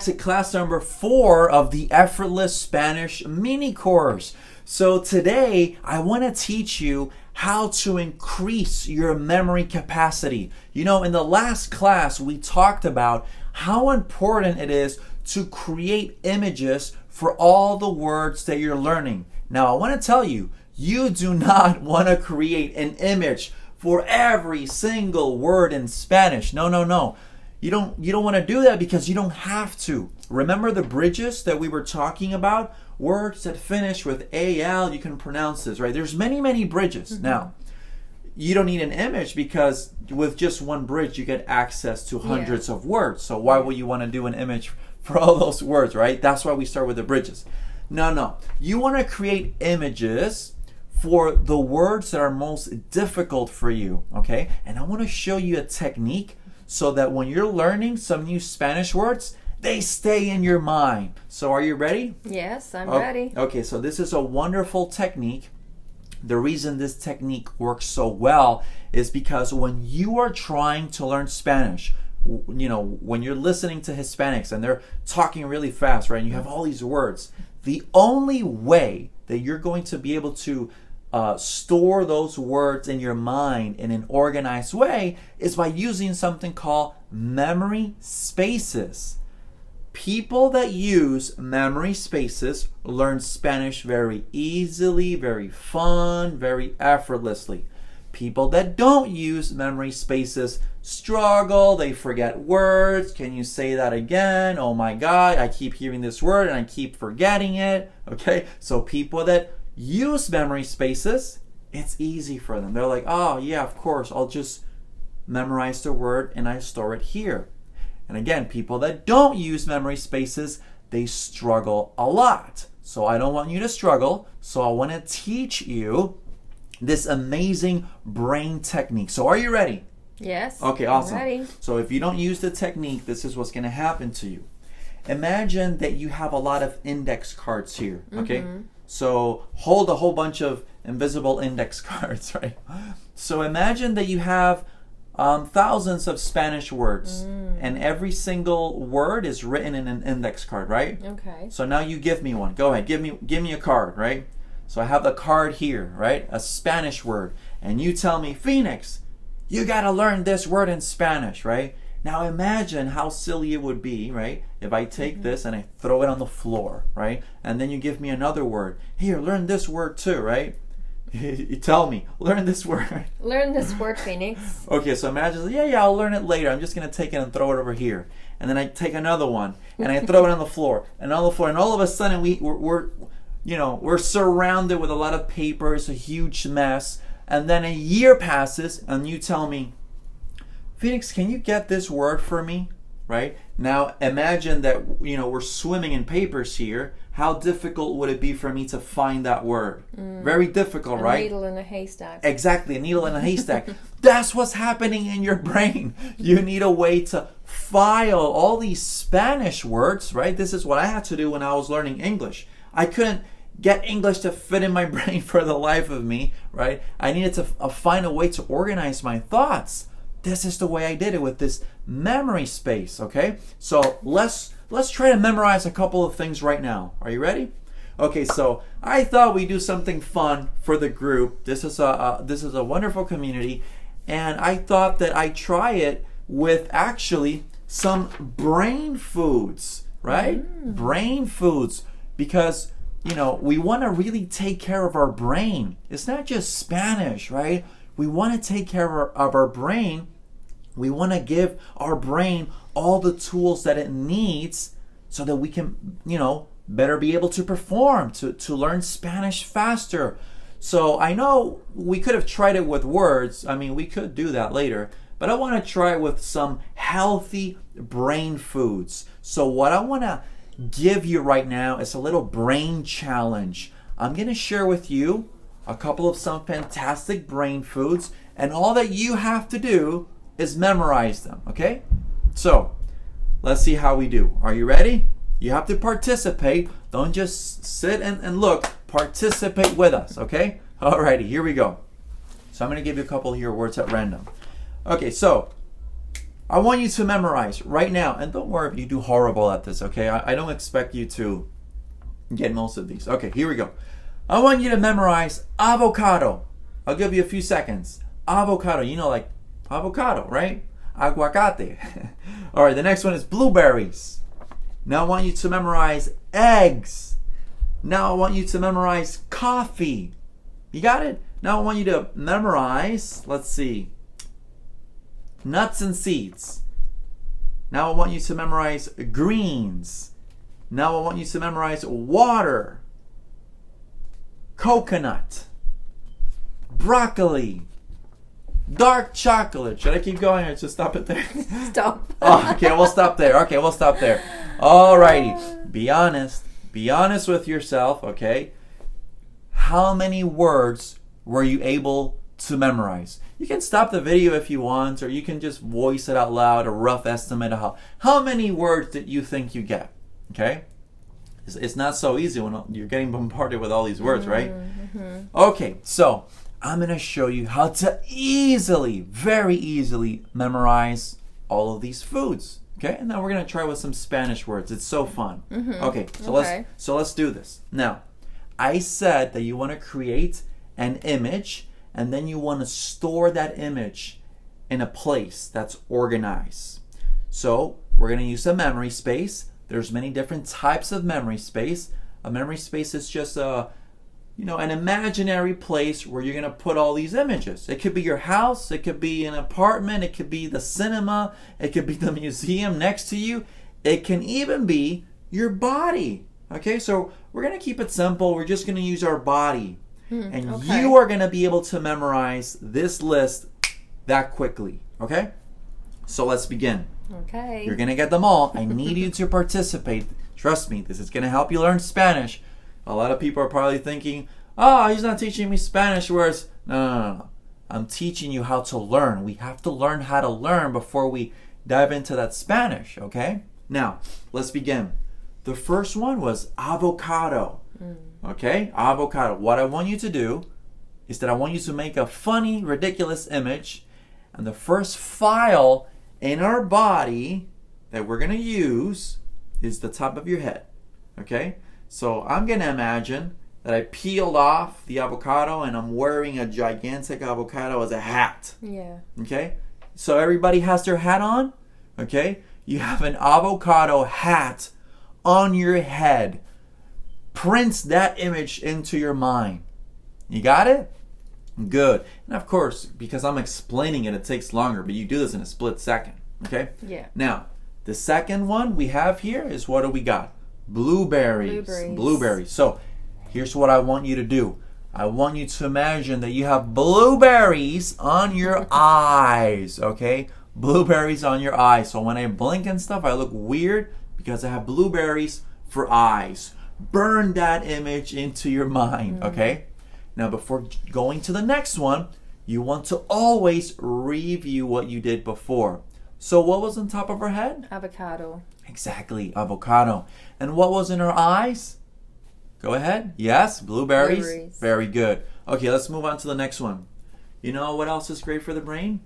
back to class number 4 of the Effortless Spanish mini course. So today I want to teach you how to increase your memory capacity. You know, in the last class we talked about how important it is to create images for all the words that you're learning. Now I want to tell you, you do not want to create an image for every single word in Spanish. No. You don't want to do that because you don't have to. Remember the bridges that we were talking about? Words that finish with AL, you can pronounce this, right? There's many bridges. Mm-hmm. Now, you don't need an image because with just one bridge you get access to hundreds of words. So why would you want to do an image for all those words, right? That's why we start with the bridges. No. You want to create images for the words that are most difficult for you, okay? And I want to show you a technique so that when you're learning some new Spanish words, they stay in your mind. So are you ready? Yes, I'm ready. Okay, so this is a wonderful technique. The reason this technique works so well is because when you are trying to learn Spanish, you know, when you're listening to Hispanics and they're talking really fast, right? And you have all these words. The only way that you're going to be able to store those words in your mind in an organized way is by using something called memory spaces. People that use memory spaces learn Spanish very easily, very fun, very effortlessly. People that don't use memory spaces struggle, they forget words. Can you say that again? Oh my God, I keep hearing this word and I keep forgetting it. Okay, so people that use memory spaces, it's easy for them. They're like, oh yeah, of course, I'll just memorize the word and I store it here. And again, people that don't use memory spaces, they struggle a lot. So I don't want you to struggle. So I want to teach you this amazing brain technique. So are you ready? Yes. Okay, awesome. I'm ready. So if you don't use the technique, this is what's going to happen to you. Imagine that you have a lot of index cards here, okay? Mm-hmm. So hold a whole bunch of invisible index cards, right? So imagine that you have thousands of Spanish words, and every single word is written in an index card, right? Okay. So now you give me one. Go ahead, give me a card, right? So I have the card here, right? A Spanish word, and you tell me, Phoenix, you gotta learn this word in Spanish, right? Now imagine how silly it would be, right? If I take this and I throw it on the floor, right? And then you give me another word. Here, learn this word too, right? You tell me, learn this word. Learn this word, Phoenix. Okay, so imagine, yeah, I'll learn it later. I'm just going to take it and throw it over here. And then I take another one and I throw it on the floor and on the floor. And all of a sudden we're surrounded with a lot of paper. It's a huge mess. And then a year passes and you tell me, Phoenix, can you get this word for me? Right? Now imagine that, we're swimming in papers here. How difficult would it be for me to find that word? Very difficult, right? A needle in a haystack. Exactly, a needle in a haystack. That's what's happening in your brain. You need a way to file all these Spanish words, right? This is what I had to do when I was learning English. I couldn't get English to fit in my brain for the life of me, right? I needed to find a way to organize my thoughts. This is the way I did it with this memory space, okay? So let's try to memorize a couple of things right now. Are you ready? Okay, so I thought we'd do something fun for the group. This is a wonderful community, and I thought that I'd try it with actually some brain foods, right? Brain foods, because we want to really take care of our brain. It's not just Spanish, right? We want to take care of our brain. We want to give our brain all the tools that it needs so that we can, better be able to perform, to learn Spanish faster. So I know we could have tried it with words. I mean, we could do that later. But I want to try it with some healthy brain foods. So what I want to give you right now is a little brain challenge. I'm going to share with you a couple of some fantastic brain foods, and all that you have to do is memorize them, okay? So, let's see how we do. Are you ready? You have to participate. Don't just sit and look. Participate with us, okay? Alrighty, here we go. So I'm going to give you a couple here words at random. Okay, so I want you to memorize right now. And don't worry if you do horrible at this, okay? I don't expect you to get most of these. Okay, here we go. I want you to memorize avocado. I'll give you a few seconds. Avocado, you know, like avocado, right? Aguacate. All right, the next one is blueberries. Now I want you to memorize eggs. Now I want you to memorize coffee. You got it? Now I want you to memorize, let's see, nuts and seeds. Now I want you to memorize greens. Now I want you to memorize water, coconut, broccoli, dark chocolate. Should I keep going or just stop it there? Stop. Oh, okay, we'll stop there. Okay, we'll stop there. Alrighty. Be honest. Be honest with yourself, okay? How many words were you able to memorize? You can stop the video if you want, or you can just voice it out loud, a rough estimate of how many words did you think you get? Okay? It's not so easy when you're getting bombarded with all these words, right? Mm-hmm. Okay, so I'm going to show you how to easily, very easily memorize all of these foods. Okay, and now we're going to try with some Spanish words. It's so fun. Mm-hmm. Okay, so let's do this. Now, I said that you want to create an image and then you want to store that image in a place that's organized. So, we're going to use a memory space. There's many different types of memory space. A memory space is just an imaginary place where you're going to put all these images. It could be your house, it could be an apartment, it could be the cinema, it could be the museum next to you. It can even be your body. Okay, so we're going to keep it simple. We're just going to use our body. And you are going to be able to memorize this list that quickly. Okay? So let's begin. Okay. You're going to get them all. I need you to participate. Trust me, this is going to help you learn Spanish. A lot of people are probably thinking, oh, he's not teaching me Spanish words. No. I'm teaching you how to learn. We have to learn how to learn before we dive into that Spanish, okay? Now, let's begin. The first one was avocado. Okay, avocado. What I want you to do is that I want you to make a funny, ridiculous image. And the first file in our body that we're going to use is the top of your head. Okay? So I'm going to imagine that I peeled off the avocado and I'm wearing a gigantic avocado as a hat. Yeah. Okay? So everybody has their hat on. Okay? You have an avocado hat on your head. Prints that image into your mind. You got it? Good. And of course, because I'm explaining it, it takes longer, but you do this in a split second. Okay? Yeah. Now, the second one we have here is what do we got? Blueberries. Blueberries. So, here's what I want you to do. I want you to imagine that you have blueberries on your eyes, okay? Blueberries on your eyes. So when I blink and stuff, I look weird because I have blueberries for eyes. Burn that image into your mind, okay? Now, before going to the next one, you want to always review what you did before. So what was on top of her head? Avocado. Exactly, avocado. And what was in her eyes? Go ahead. Yes, blueberries. Very good. Okay, let's move on to the next one. You know what else is great for the brain?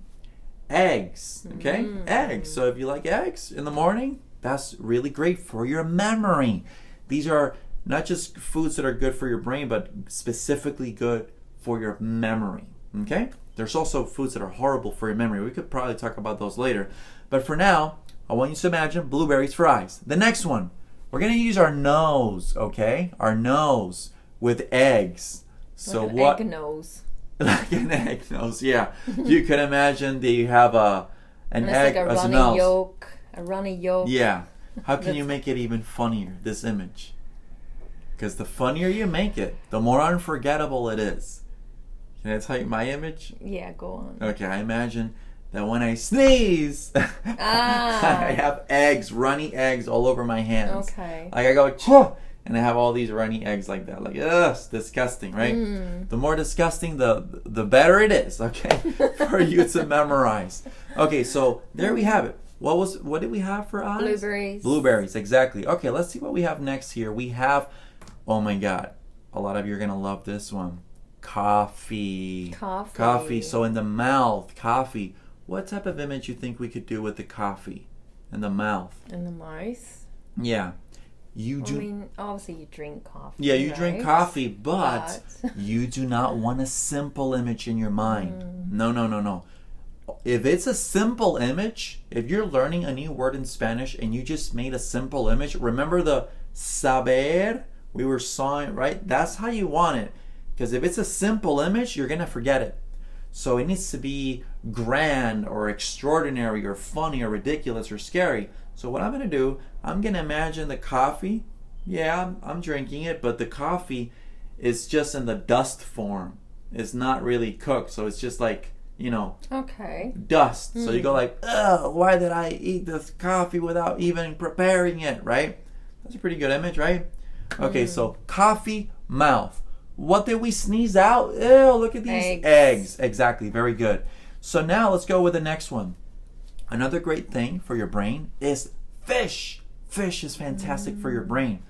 Eggs. Okay? Eggs. So if you like eggs in the morning, that's really great for your memory. These are not just foods that are good for your brain, but specifically good for your memory. Okay? There's also foods that are horrible for your memory. We could probably talk about those later. But for now, I want you to imagine blueberries for eyes. The next one, we're going to use our nose, okay? Our nose with eggs. So like an what? Egg nose. Like an egg nose, yeah. You can imagine that you have an egg like as a runny nose. yolk. A runny yolk. Yeah. How can you make it even funnier, this image? Because the funnier you make it, the more unforgettable it is. Can I tell you my image? Yeah, go on. Okay, I imagine that when I sneeze, I have eggs, runny eggs all over my hands. Okay. Like I go, Chah! And I have all these runny eggs like that. Like, ugh, it's disgusting, right? The more disgusting, the better it is, okay? For you to memorize. Okay, so there we have it. What did we have for eyes? Blueberries. Blueberries, exactly. Okay, let's see what we have next here. We have, oh my God, a lot of you are going to love this one. Coffee. Coffee. So in the mouth, coffee. what type of image you think we could do with the coffee and the mouth? In the mouth. Yeah. I mean, obviously you drink coffee. Yeah, you drink right? coffee, but you do not want a simple image in your mind. No. If it's a simple image, if you're learning a new word in Spanish and you just made a simple image, remember the saber? We were sawing, right? That's how you want it. Because if it's a simple image, you're going to forget it. So it needs to be grand or extraordinary or funny or ridiculous or scary. So what I'm going to do, I'm going to imagine the coffee. Yeah, I'm drinking it, but the coffee is just in the dust form. It's not really cooked, so it's just like, Okay. dust. So you go like, ugh, why did I eat this coffee without even preparing it, right? That's a pretty good image, right? Okay, so coffee, mouth. What did we sneeze out? Ew, look at these eggs. Exactly, very good. So now let's go with the next one. Another great thing for your brain is fish. Fish is fantastic for your brain.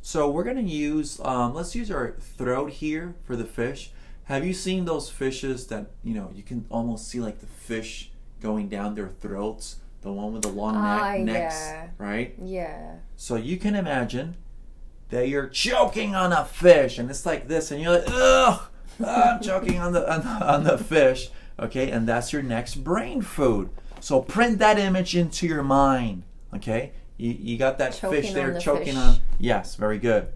So we're going to use, let's use our throat here for the fish. Have you seen those fishes that, you can almost see like the fish going down their throats? The one with the long necks, right? Yeah. So you can imagine that you're choking on a fish and it's like this and you're like, ugh, I'm choking on the fish. Okay, and that's your next brain food. So print that image into your mind. Okay, you got that fish there choking on. Yes, very good.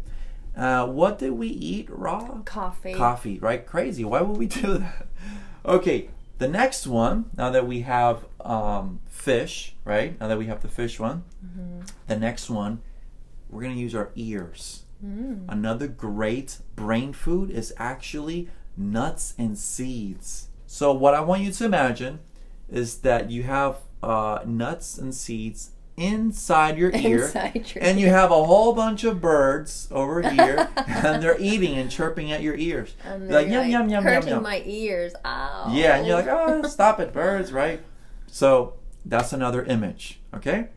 What did we eat raw? Coffee. Coffee, right? Crazy. Why would we do that? Okay, the next one, now that we have fish, right? Now that we have the fish one, the next one, we're going to use our ears. Another great brain food is actually nuts and seeds. So what I want you to imagine is that you have nuts and seeds inside your ear, and you have a whole bunch of birds over here, and they're eating and chirping at your ears. And they're like, yum, yum, yum, hurting yum, yum. my ears. Ow. Yeah, and you're like, oh, stop it, birds, right? So that's another image, okay?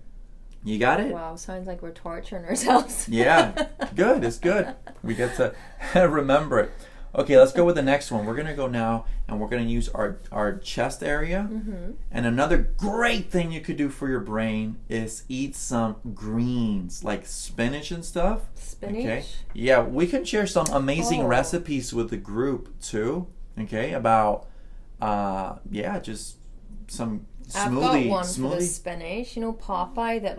You got it? Wow, sounds like we're torturing ourselves. Yeah, good. It's good. We get to remember it. Okay, let's go with the next one. We're going to go now, and we're going to use our chest area. And another great thing you could do for your brain is eat some greens, like spinach and stuff. Spinach? Okay. Yeah, we can share some amazing recipes with the group, too. Okay, about, just some I've got one for the spinach. Popeye that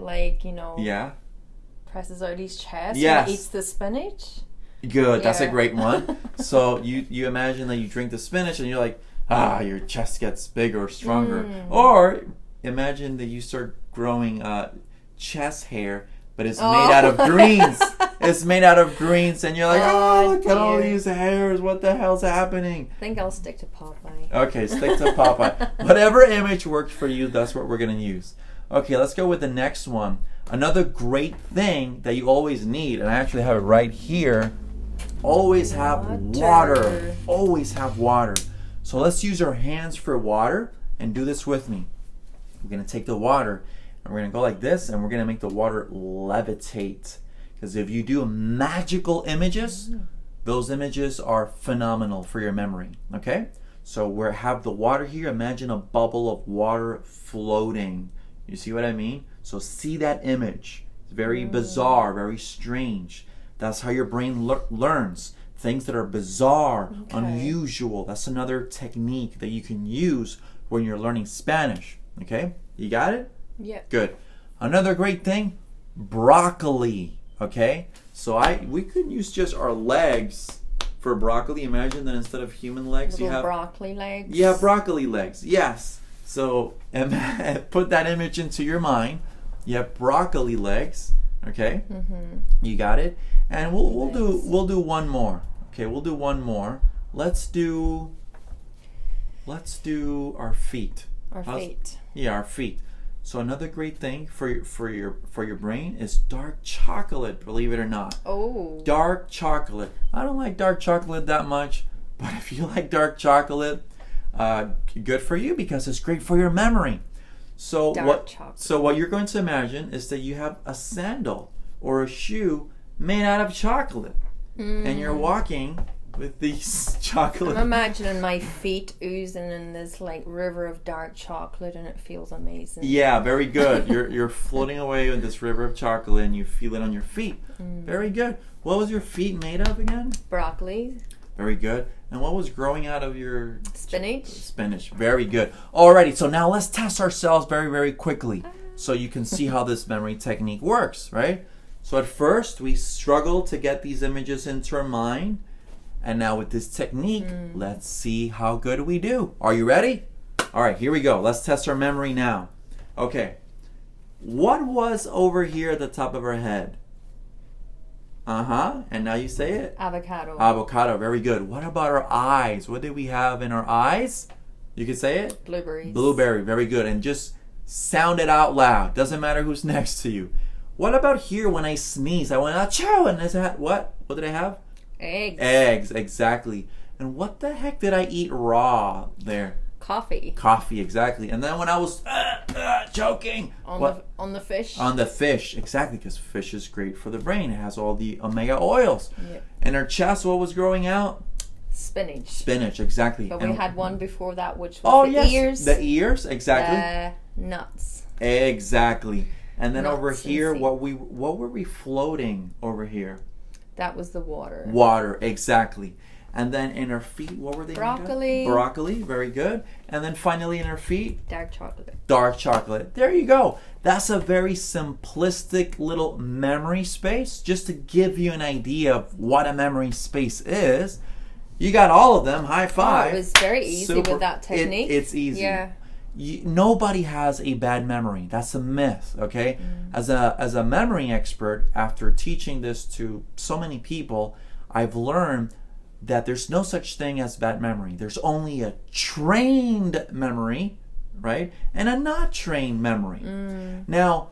presses out his chest and eats the spinach. Good, that's a great one. So you imagine that you drink the spinach and you're like, your chest gets bigger or stronger. Or imagine that you start growing chest hair, but it's made out of greens. It's made out of greens, and you're like, look at all these hairs. What the hell's happening? I think I'll stick to Popeye. Okay, stick to Popeye. Whatever image works for you, that's what we're going to use. Okay, let's go with the next one. Another great thing that you always need, and I actually have it right here, always have water. Always have water. So let's use our hands for water and do this with me. We're going to take the water and we're going to go like this, and we're going to make the water levitate. Because if you do magical images, those images are phenomenal for your memory. Okay? So we have the water here. Imagine a bubble of water floating. You see what I mean? So see that image. It's very bizarre, very strange. That's how your brain learns. Things that are bizarre, unusual. That's another technique that you can use when you're learning Spanish. Okay? You got it? Yeah. Good. Another great thing, broccoli. Okay? So we could use just our legs for broccoli. Imagine that instead of human legs, you have broccoli legs. You have broccoli legs. Yes. So put that image into your mind. You have broccoli legs. Okay? You got it? And we'll do one more. Okay, we'll do one more. Let's do our feet. Our feet. Yeah, our feet. So another great thing for your brain is dark chocolate, believe it or not. Oh. Dark chocolate. I don't like dark chocolate that much, but if you like dark chocolate, good for you because it's great for your memory. So what you're going to imagine is that you have a sandal or a shoe made out of chocolate. And you're walking with these chocolate. I'm imagining my feet oozing in this like river of dark chocolate, and it feels amazing. Yeah, very good. You're floating away with this river of chocolate, and you feel it on your feet. Very good. What was your feet made of again? Broccoli. Very good. And what was growing out of your... Spinach. Spinach. Very good. Alrighty, so now let's test ourselves very, very quickly so you can see how this memory technique works, right? So at first, we struggle to get these images into our mind. And now with this technique, let's see how good we do. Are you ready? All right, here we go. Let's test our memory now. Okay. What was over here at the top of our head? And now you say it. Avocado. Avocado. Very good. What about our eyes? What did we have in our eyes? You can say it. Blueberries. Blueberry. Very good. And just sound it out loud. Doesn't matter who's next to you. What about here when I sneeze? I went achoo, and I said what? What did I have? Eggs. Eggs. Exactly. And what the heck did I eat raw there? Coffee. Coffee. Exactly. And then when I was choking. On the fish. On the fish, exactly, because fish is great for the brain. It has all the omega oils. Yep. In our chest, what was growing out? Spinach. Spinach, exactly. But we had one before that, which was the ears. The ears, exactly. Nuts. Exactly. And then nuts over here, what were we floating over here? That was the water. Water, exactly. And then in our feet, what were they? Broccoli. Broccoli, very good. And then finally in our feet? Dark chocolate. Dark chocolate. There you go. That's a very simplistic little memory space, just to give you an idea of what a memory space is. You got all of them. High five. Oh, it was very easy with that technique. It's easy. Yeah. Nobody has a bad memory. That's a myth, okay? As a memory expert, after teaching this to so many people, I've learned that there's no such thing as bad memory. There's only a trained memory, right? And a not trained memory. Now,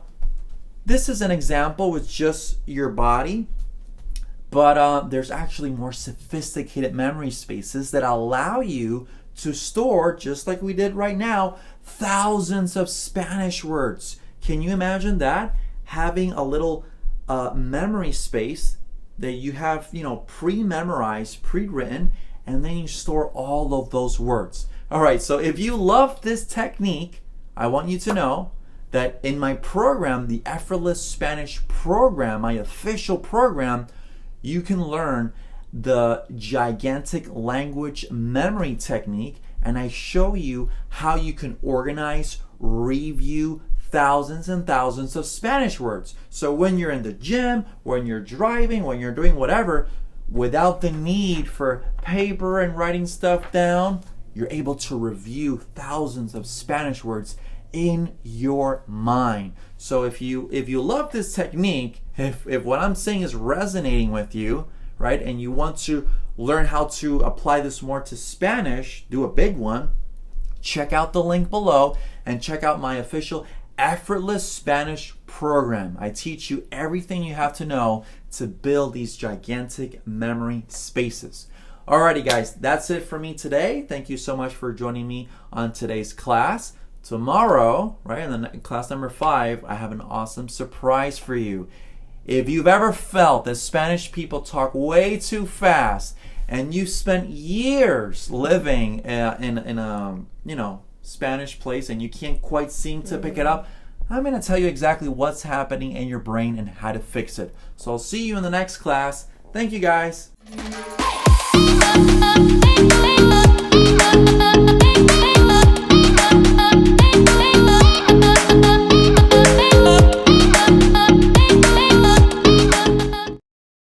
this is an example with just your body, but there's actually more sophisticated memory spaces that allow you to store, just like we did right now, thousands of Spanish words. Can you imagine that? Having a little memory space that you have, pre-memorized, pre-written, and then you store all of those words. All right, so if you love this technique, I want you to know that in my program, the Effortless Spanish Program, my official program, you can learn the gigantic language memory technique, and I show you how you can organize, review thousands and thousands of Spanish words. So when you're in the gym, when you're driving, when you're doing whatever, without the need for paper and writing stuff down, you're able to review thousands of Spanish words in your mind. So if you love this technique, if what I'm saying is resonating with you, right, and you want to learn how to apply this more to Spanish, do a big one, check out the link below and check out my official Effortless Spanish Program. I teach you everything you have to know to build these gigantic memory spaces. Alrighty guys, that's it for me today. Thank you so much for joining me on today's class. Tomorrow, right, in class number 5, I have an awesome surprise for you. If you've ever felt that Spanish people talk way too fast and you spent years living in a Spanish place and you can't quite seem to pick it up, I'm going to tell you exactly what's happening in your brain and how to fix it. So I'll see you in the next class. Thank you guys.